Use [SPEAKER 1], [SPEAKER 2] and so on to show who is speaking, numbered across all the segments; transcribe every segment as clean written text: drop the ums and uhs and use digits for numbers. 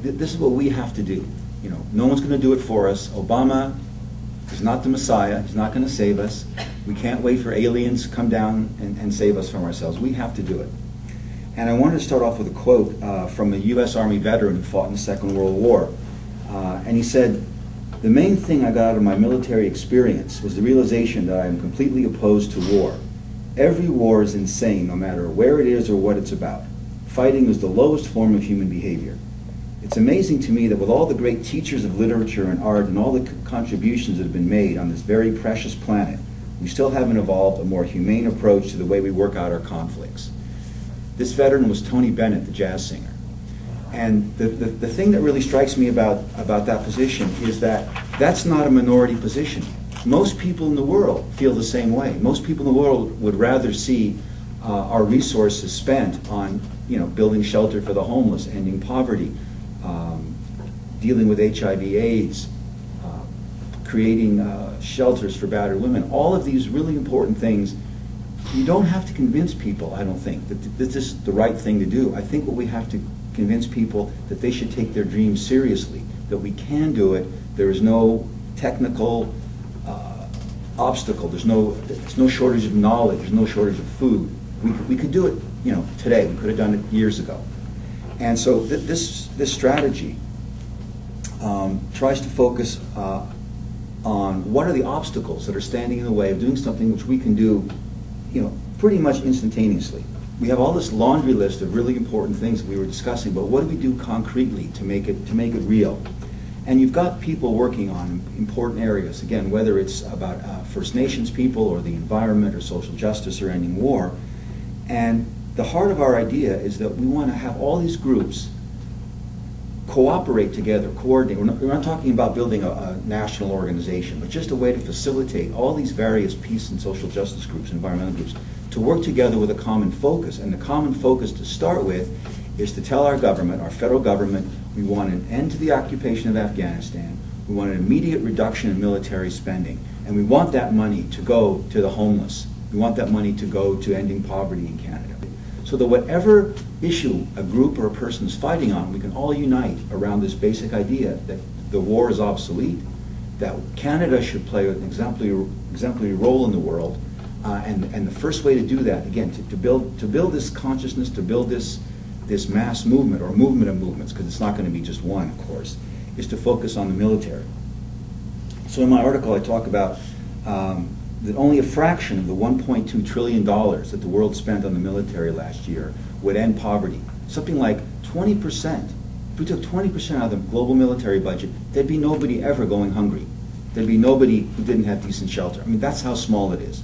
[SPEAKER 1] this is what we have to do. You know, no one's going to do it for us. Obama is not the Messiah. He's not going to save us. We can't wait for aliens to come down and save us from ourselves. We have to do it. And I wanted to start off with a quote from a U.S. Army veteran who fought in the Second World War. And he said, "The main thing I got out of my military experience was the realization that I am completely opposed to war. Every war is insane, no matter where it is or what it's about. Fighting is the lowest form of human behavior. It's amazing to me that with all the great teachers of literature and art and all the contributions that have been made on this very precious planet, we still haven't evolved a more humane approach to the way we work out our conflicts." This veteran was Tony Bennett, the jazz singer. And the thing that really strikes me about that position is that that's not a minority position. Most people in the world feel the same way. Most people in the world would rather see our resources spent on, you know, building shelter for the homeless, ending poverty, dealing with HIV/AIDS, creating shelters for battered women. All of these really important things. You don't have to convince people, I don't think, that this is the right thing to do. I think what we have to convince people that they should take their dreams seriously, that we can do it. There is no technical obstacle. There's no shortage of knowledge. There's no shortage of food. We could do it, you know, today. We could have done it years ago. And so this strategy tries to focus on what are the obstacles that are standing in the way of doing something which we can do, you know, pretty much instantaneously. We have all this laundry list of really important things that we were discussing, but what do we do concretely to make it real? And you've got people working on important areas, again, whether it's about First Nations people or the environment or social justice or ending war. And the heart of our idea is that we want to have all these groups cooperate together, coordinate. We're not talking about building a national organization, but just a way to facilitate all these various peace and social justice groups, environmental groups, to work together with a common focus. And the common focus to start with is to tell our government, our federal government, we want an end to the occupation of Afghanistan, we want an immediate reduction in military spending, and we want that money to go to the homeless. We want that money to go to ending poverty in Canada. So that whatever issue a group or a person is fighting on, we can all unite around this basic idea that the war is obsolete, that Canada should play an exemplary role in the world, and the first way to do that, again, to build this consciousness, to build this mass movement, or movement of movements, because it's not going to be just one, of course, is to focus on the military. So in my article I talk about that only a fraction of the $1.2 trillion that the world spent on the military last year would end poverty. Something like 20%. If we took 20% out of the global military budget, there'd be nobody ever going hungry. There'd be nobody who didn't have decent shelter. I mean, that's how small it is.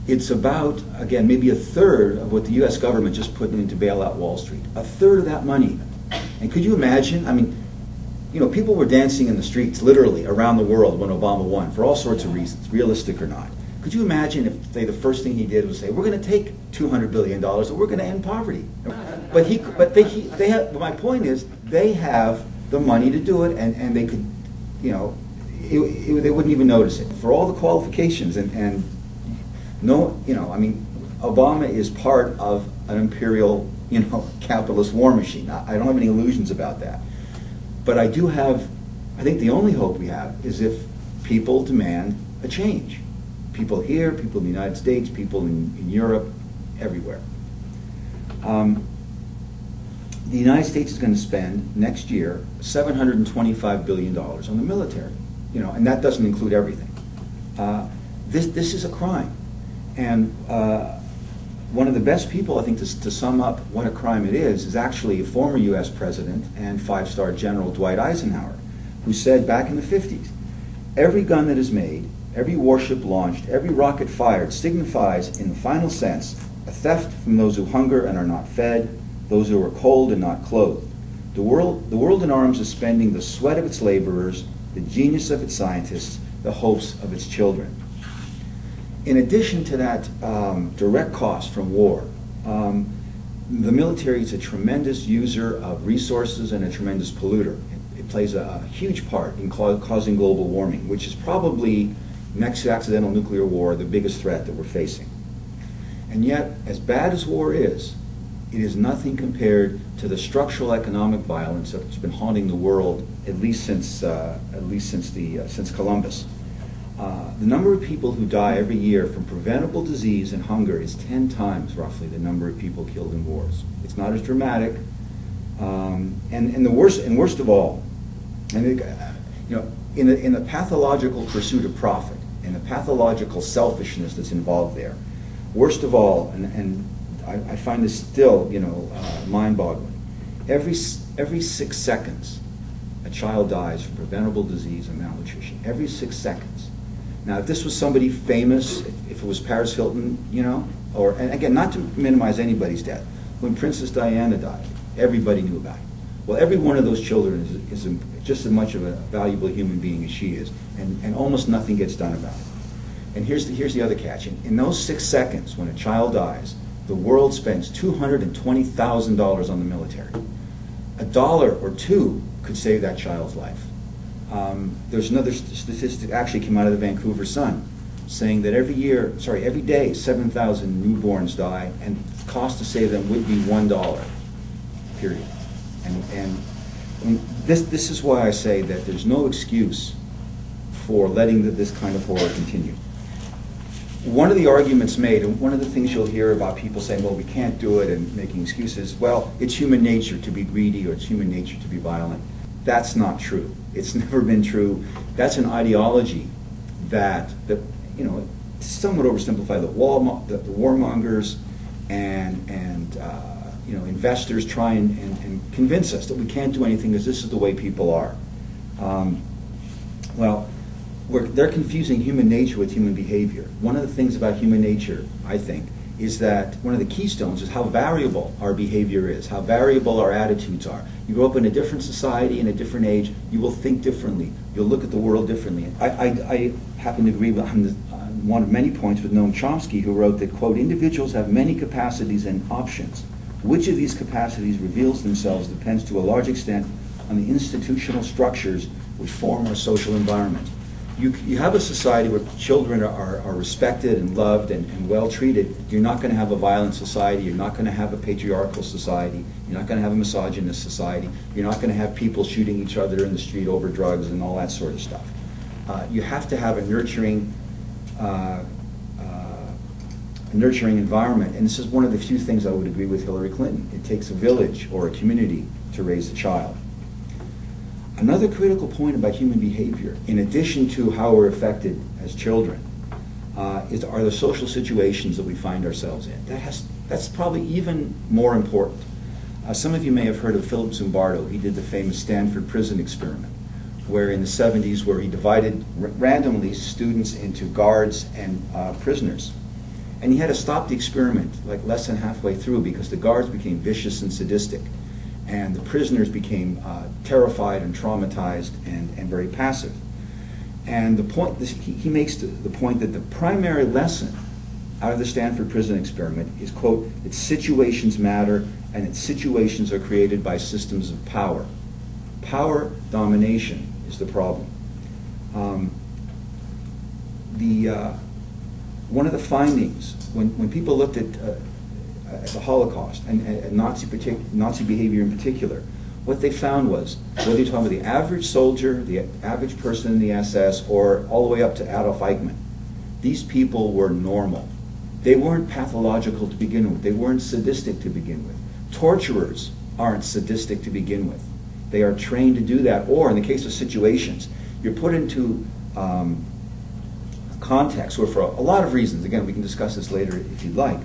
[SPEAKER 1] It's about, again, maybe a third of what the U.S. government just put into bailout Wall Street. A third of that money. And could you imagine? I mean, you know, people were dancing in the streets, literally, around the world when Obama won, for all sorts of reasons, realistic or not. Could you imagine if, say, the first thing he did was say, we're going to take $200 billion and we're going to end poverty? But my point is, they have the money to do it, and they could, you know, they wouldn't even notice it. For all the qualifications, and no, you know, I mean, Obama is part of an imperial, you know, capitalist war machine. I don't have any illusions about that. But I do have, I think the only hope we have is if people demand a change. People here, people in the United States, people in Europe, everywhere. The United States is going to spend next year $725 billion on the military, you know, and that doesn't include everything. This is a crime. And one of the best people, I think, to sum up what a crime it is actually a former U.S. president and five-star General Dwight Eisenhower, who said back in the 50s, every gun that is made, every warship launched, every rocket fired signifies, in the final sense, a theft from those who hunger and are not fed, those who are cold and not clothed. The world in arms is spending the sweat of its laborers, the genius of its scientists, the hopes of its children. In addition to that direct cost from war, the military is a tremendous user of resources and a tremendous polluter. It plays a huge part in causing global warming, which is probably, next to accidental nuclear war, the biggest threat that we're facing. And yet, as bad as war is, it is nothing compared to the structural economic violence that's been haunting the world at least since Columbus. The number of people who die every year from preventable disease and hunger is 10 times roughly the number of people killed in wars. It's not as dramatic, and the worst of all, and in the pathological pursuit of profit and the pathological selfishness that's involved there, worst of all, and I find this still mind-boggling. Every 6 seconds, a child dies from preventable disease and malnutrition. Every 6 seconds. Now, if this was somebody famous, if it was Paris Hilton, and again, not to minimize anybody's death, when Princess Diana died, everybody knew about it. Well, every one of those children is just as much of a valuable human being as she is, and almost nothing gets done about it. And here's the other catch. In those 6 seconds, when a child dies, the world spends $220,000 on the military. $1 or $2 could save that child's life. There's another statistic actually came out of the Vancouver Sun saying that every day 7,000 newborns die, and the cost to save them would be $1, period. And this is why I say that there's no excuse for letting this kind of horror continue. One of the arguments made, and one of the things you'll hear about people saying, well, we can't do it, and making excuses, well, it's human nature to be greedy, or it's human nature to be violent. That's not true. It's never been true. That's an ideology that somewhat oversimplify the warmongers and investors try and convince us that we can't do anything because this is the way people are. They're confusing human nature with human behavior. One of the things about human nature, I think, is that one of the keystones is how variable our behavior is, how variable our attitudes are. You grow up in a different society, in a different age, you will think differently. You'll look at the world differently. I happen to agree on one of many points with Noam Chomsky, who wrote that, quote, individuals have many capacities and options. Which of these capacities reveals themselves depends to a large extent on the institutional structures which form our social environment. You have a society where children are respected and loved and well treated. You're not going to have a violent society. You're not going to have a patriarchal society. You're not going to have a misogynist society. You're not going to have people shooting each other in the street over drugs and all that sort of stuff. You have to have a nurturing environment. And this is one of the few things I would agree with Hillary Clinton. It takes a village or a community to raise a child. Another critical point about human behavior, in addition to how we're affected as children, are the social situations that we find ourselves in. That's probably even more important. Some of you may have heard of Philip Zimbardo. He did the famous Stanford prison experiment, where in the 70s, where he divided randomly students into guards and prisoners. And he had to stop the experiment like less than halfway through because the guards became vicious and sadistic, and the prisoners became terrified and traumatized and very passive. And the point, he makes the point that the primary lesson out of the Stanford prison experiment is, quote, its situations matter and its situations are created by systems of power. Power domination is the problem. One of the findings, when people looked at the Holocaust and Nazi behavior in particular, what they found was, whether you're talking about the average soldier, the average person in the SS, or all the way up to Adolf Eichmann, these people were normal. They weren't pathological to begin with. They weren't sadistic to begin with. Torturers aren't sadistic to begin with. They are trained to do that, or in the case of situations, you're put into context where, for a lot of reasons, again, we can discuss this later if you'd like,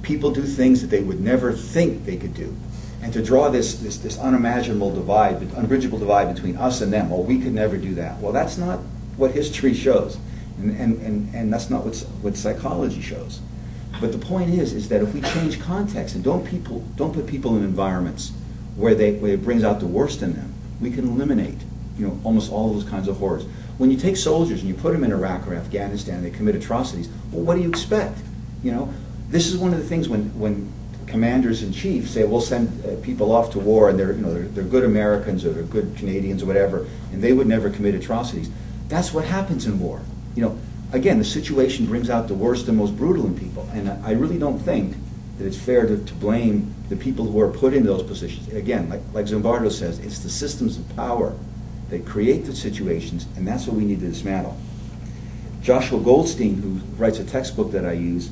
[SPEAKER 1] people do things that they would never think they could do. And to draw this unimaginable divide, unbridgeable divide between us and them, well, we could never do that. Well, that's not what history shows, and that's not what psychology shows. But the point is that if we change context and don't put people in environments where it brings out the worst in them, we can eliminate, almost all of those kinds of horrors. When you take soldiers and you put them in Iraq or Afghanistan and they commit atrocities, well, what do you expect? This is one of the things when commanders-in-chief say, we'll send people off to war and they're good Americans or they're good Canadians or whatever, and they would never commit atrocities. That's what happens in war. Again, the situation brings out the worst and most brutal in people, and I really don't think that it's fair to blame the people who are put in those positions. Again, like Zimbardo says, it's the systems of power that create the situations, and that's what we need to dismantle. Joshua Goldstein, who writes a textbook that I use,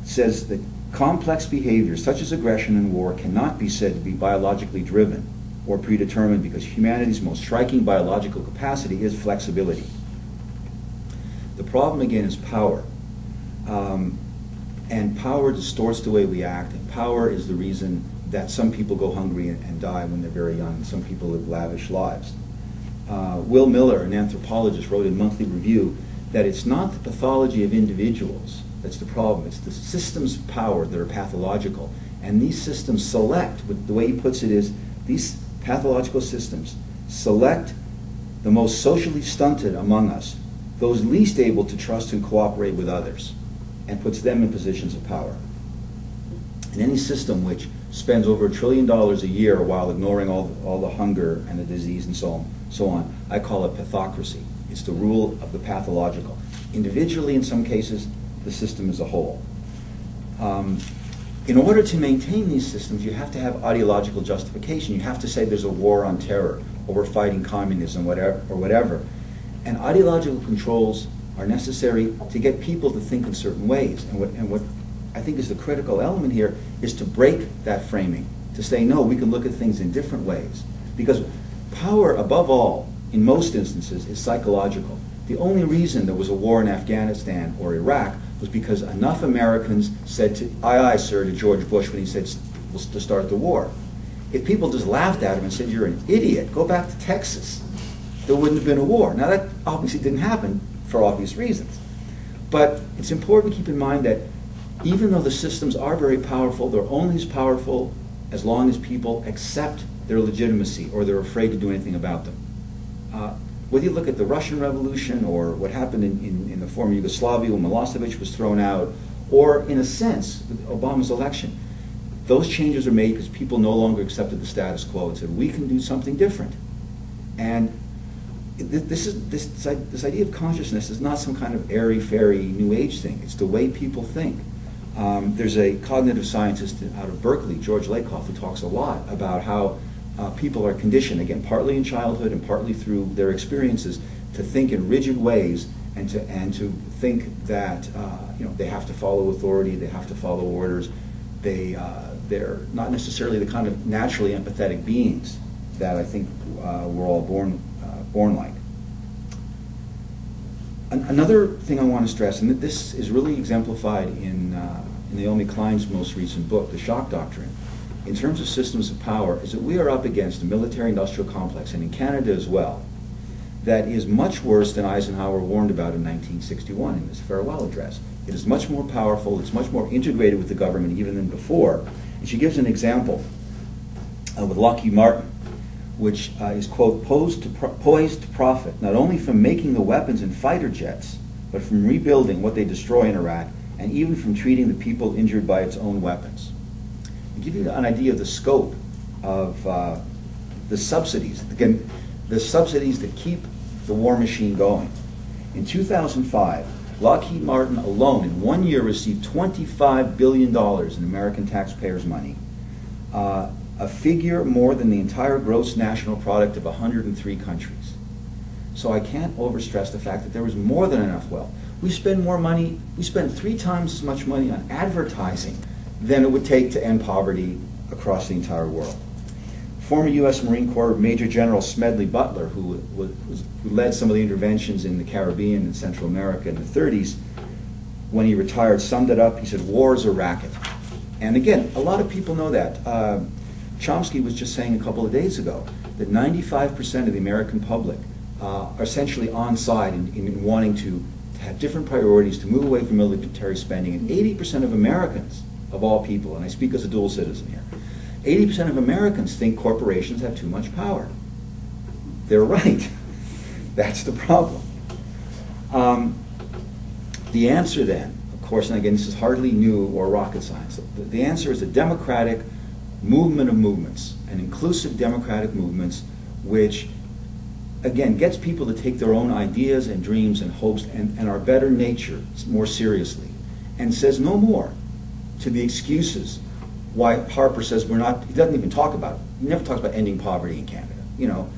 [SPEAKER 1] says that complex behaviors such as aggression and war cannot be said to be biologically driven or predetermined, because humanity's most striking biological capacity is flexibility. The problem, again, is power. And power distorts the way we act, and power is the reason that some people go hungry and die when they're very young, and some people live lavish lives. Will Miller, an anthropologist, wrote in Monthly Review that it's not the pathology of individuals that's the problem, it's the systems of power that are pathological. And these systems select, the way he puts it is, these pathological systems select the most socially stunted among us, those least able to trust and cooperate with others, and puts them in positions of power. And any system which spends over $1 trillion a year while ignoring all the hunger and the disease and so on, I call it patho-cracy. It's the rule of the pathological. Individually, in some cases, the system as a whole. In order to maintain these systems, you have to have ideological justification. You have to say there's a war on terror, or we're fighting communism, whatever. And ideological controls are necessary to get people to think in certain ways. And what I think is the critical element here is to break that framing, to say, no, we can look at things in different ways. Because power, above all, in most instances, is psychological. The only reason there was a war in Afghanistan or Iraq was because enough Americans said to, aye, aye, sir, to George Bush when he said to start the war. If people just laughed at him and said, you're an idiot, go back to Texas, there wouldn't have been a war. Now, that obviously didn't happen for obvious reasons. But it's important to keep in mind that even though the systems are very powerful, they're only as powerful as long as people accept their legitimacy or they're afraid to do anything about them. Whether you look at the Russian Revolution or what happened in the former Yugoslavia when Milosevic was thrown out, or in a sense, with Obama's election, those changes are made because people no longer accepted the status quo and said, we can do something different. And this idea of consciousness is not some kind of airy-fairy New Age thing. It's the way people think. There's a cognitive scientist out of Berkeley, George Lakoff, who talks a lot about how people are conditioned, again, partly in childhood and partly through their experiences, to think in rigid ways and to think that they have to follow authority, they have to follow orders. They're not necessarily the kind of naturally empathetic beings that I think we're all born like. Another thing I want to stress, and this is really exemplified in Naomi Klein's most recent book, The Shock Doctrine, in terms of systems of power, is that we are up against a military-industrial complex, and in Canada as well, that is much worse than Eisenhower warned about in 1961 in his farewell address. It is much more powerful, it's much more integrated with the government even than before. And she gives an example with Lockheed Martin, which is, quote, poised to profit not only from making the weapons and fighter jets, but from rebuilding what they destroy in Iraq, and even from treating the people injured by its own weapons. To give you an idea of the scope of the subsidies, again, the subsidies that keep the war machine going. In 2005, Lockheed Martin alone in 1 year received $25 billion in American taxpayers' money, a figure more than the entire gross national product of 103 countries. So I can't overstress the fact that there was more than enough wealth. We spend more money, we spend 3 times as much money on advertising than it would take to end poverty across the entire world. Former U.S. Marine Corps Major General Smedley Butler, who led some of the interventions in the Caribbean and Central America in the 30s, when he retired, summed it up. He said, war is a racket. And again, a lot of people know that. Chomsky was just saying a couple of days ago that 95% of the American public are essentially on side in wanting to have different priorities, to move away from military spending. And 80% of Americans, of all people, and I speak as a dual citizen here, 80% of Americans think corporations have too much power. They're right. That's the problem. The answer then, of course, and again, this is hardly new or rocket science, the answer is a democratic movement of movements, an inclusive democratic movements, which, again, gets people to take their own ideas and dreams and hopes and our better nature more seriously, and says no more to the excuses why Harper says we're not, he doesn't even talk about it. He never talks about ending poverty in Canada. You know,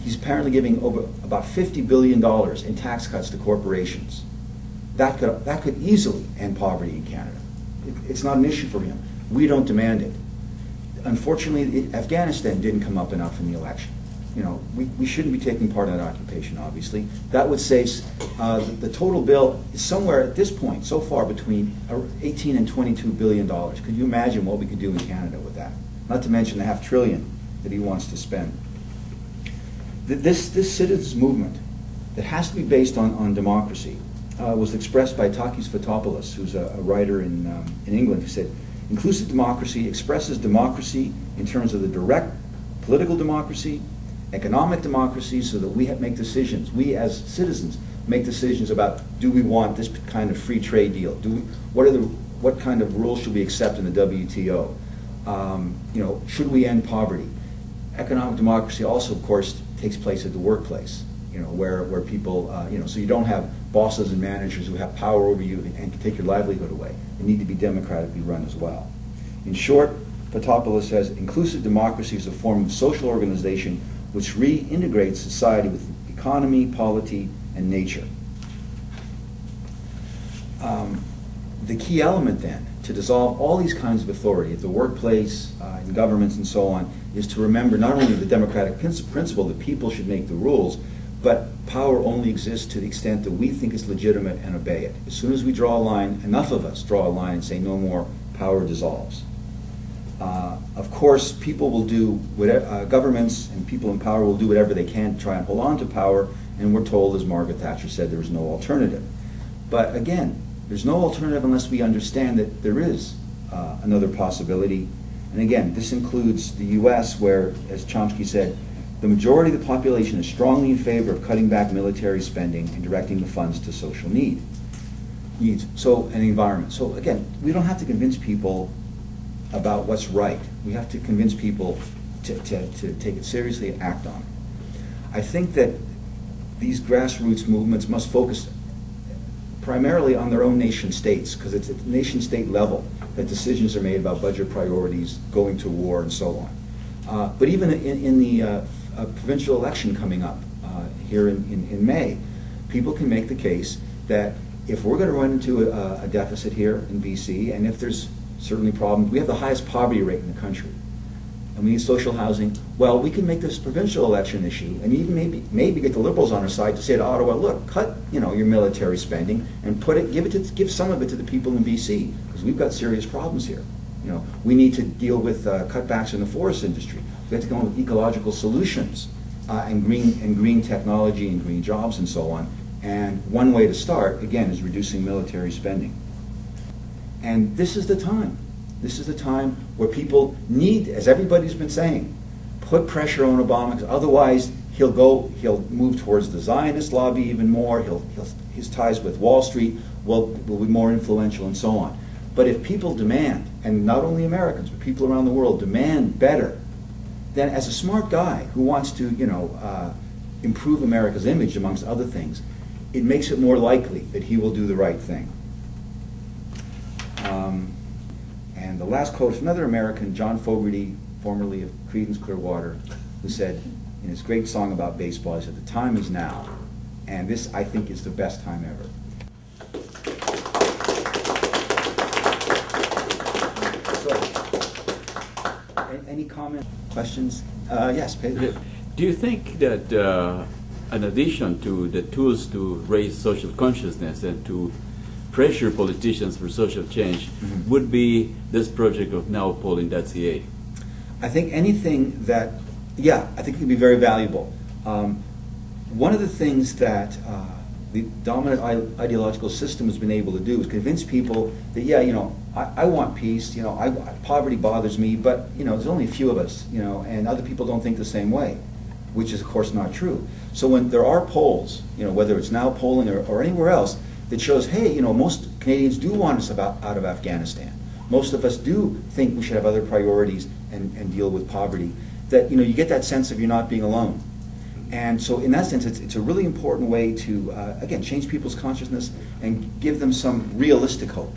[SPEAKER 1] he's apparently giving over about $50 billion in tax cuts to corporations. That could easily end poverty in Canada. It's not an issue for him. We don't demand it. Unfortunately, Afghanistan didn't come up enough in the election. You know, we shouldn't be taking part in that occupation, obviously. That would say the total bill is somewhere at this point, so far, between 18 and $22 billion. Could you imagine what we could do in Canada with that? Not to mention the $500 billion that he wants to spend. This citizens movement that has to be based on democracy was expressed by Takis Fotopoulos, who's a writer in England, who said, inclusive democracy expresses democracy in terms of the direct political democracy, economic democracy, so that we make decisions. We as citizens make decisions about, do we want this kind of free trade deal? What kind of rules should we accept in the WTO? You know, should we end poverty? Economic democracy also, of course, takes place at the workplace. You know, where people, you know, so you don't have bosses and managers who have power over you and can take your livelihood away. They need to be democratically run as well. In short, Patopoulos says, inclusive democracy is a form of social organization which reintegrates society with economy, polity, and nature. The key element then to dissolve all these kinds of authority at the workplace, in governments and so on, is to remember not only the democratic principle that people should make the rules, but power only exists to the extent that we think it's legitimate and obey it. As soon as we draw a line, enough of us draw a line and say no more, power dissolves. Of course, people will do whatever, governments and people in power will do whatever they can to try and hold on to power, and we're told, as Margaret Thatcher said, there is no alternative. But again, there's no alternative unless we understand that there is another possibility. And again, this includes the US, where, as Chomsky said, the majority of the population is strongly in favor of cutting back military spending and directing the funds to social needs. So, and the environment. So again, we don't have to convince people about what's right. We have to convince people to take it seriously and act on it. I think that these grassroots movements must focus primarily on their own nation states, because it's at the nation state level that decisions are made about budget priorities, going to war, and so on. But even in the provincial election coming up here in May, people can make the case that if we're going to run into a deficit here in BC, and if there's certainly problems, we have the highest poverty rate in the country, and we need social housing, well, we can make this provincial election issue, and even maybe get the Liberals on our side to say to Ottawa, look, cut your military spending and give some of it to the people in BC, because we've got serious problems here. We need to deal with cutbacks in the forest industry. We have to come up with ecological solutions and green technology and green jobs and so on. And one way to start, again, is reducing military spending. And this is the time. This is the time where people need, as everybody's been saying, put pressure on Obama, because otherwise he'll move towards the Zionist lobby even more. His ties with Wall Street will be more influential and so on. But if people demand, and not only Americans, but people around the world demand better, then as a smart guy who wants to, improve America's image, amongst other things, it makes it more likely that he will do the right thing. And the last quote is from another American, John Fogerty, formerly of Creedence Clearwater, who said in his great song about baseball, he said, "The time is now." And this, I think, is the best time ever. Any comments, questions? Yes, Pedro.
[SPEAKER 2] Do you think that in addition to the tools to raise social consciousness and to pressure politicians for social change, would be this project of Nowpolling.ca?
[SPEAKER 1] I think anything that, I think it could be very valuable. One of the things that the dominant ideological system has been able to do is convince people that, I want peace, poverty bothers me, but, there's only a few of us, and other people don't think the same way, which is, of course, not true. So when there are polls, whether it's Nowpolling or anywhere else, that shows, hey, most Canadians do want us out of Afghanistan. Most of us do think we should have other priorities and deal with poverty. That, you get that sense of you're not being alone. And so in that sense, it's a really important way to, again, change people's consciousness and give them some realistic hope.